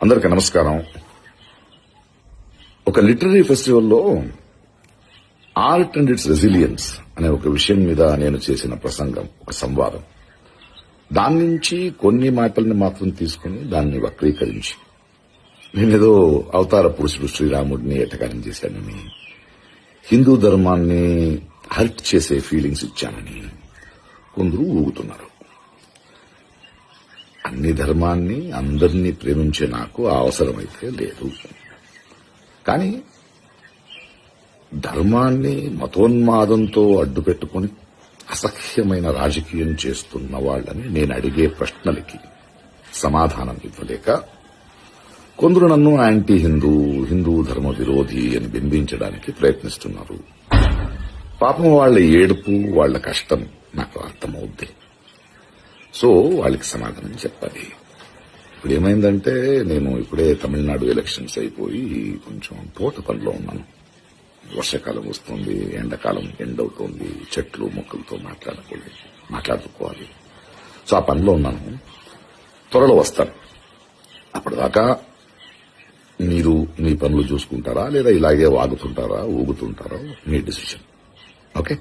అందరికీ నమస్కారం. ఒక లిటరరీ ఫెస్టివల్లో ఆర్ట్ అండ్ ఇట్స్ రెసిలియన్స్ అనే ఒక విషయం మీద నేను చేసిన ప్రసంగం, ఒక సంవాదం. దాని నుంచి కొన్ని మాటల్ని మాత్రం తీసుకుని దాన్ని వక్రీకరించి నేనేదో అవతార పురుషుడు శ్రీరాముడిని ఎటకారం చేశానని, హిందూ ధర్మాన్ని హర్ట్ చేసే ఫీలింగ్స్ ఇచ్చానని కొందరు ఊగుతున్నారు. అన్ని ధర్మాన్ని అందరినీ ప్రేమించే నాకు ఆ అవసరమైతే లేదు. కానీ ధర్మాన్ని మతోన్మాదంతో అడ్డుపెట్టుకుని అసహ్యమైన రాజకీయం చేస్తున్న వాళ్ళని నేను అడిగే ప్రశ్నలకి సమాధానం ఇవ్వలేక కొందరు నన్ను యాంటీ హిందూ ధర్మ విరోధి అని బింబించడానికి ప్రయత్నిస్తున్నారు. పాపం వాళ్ల ఏడుపు, వాళ్ల కష్టం నాకు అర్థమవుద్ది. సో వాళ్ళకి సమాధానం చెప్పాలి. ఇప్పుడు ఏమైందంటే, నేను ఇప్పుడే తమిళనాడు ఎలక్షన్స్ అయిపోయి కొంచెం తోట పనిలో ఉన్నాను. వర్షాకాలం వస్తుంది, ఎండాకాలం ఎండవుతోంది, చెట్లు మొక్కలతో మాట్లాడుకోవాలి. సో ఆ పనిలో ఉన్నాను. త్వరలో వస్తాను. అప్పటిదాకా మీరు మీ పనులు చూసుకుంటారా లేదా ఇలాగే వాగుతుంటారా, ఊగుతుంటారా, మీ డిసిషన్. ఓకే.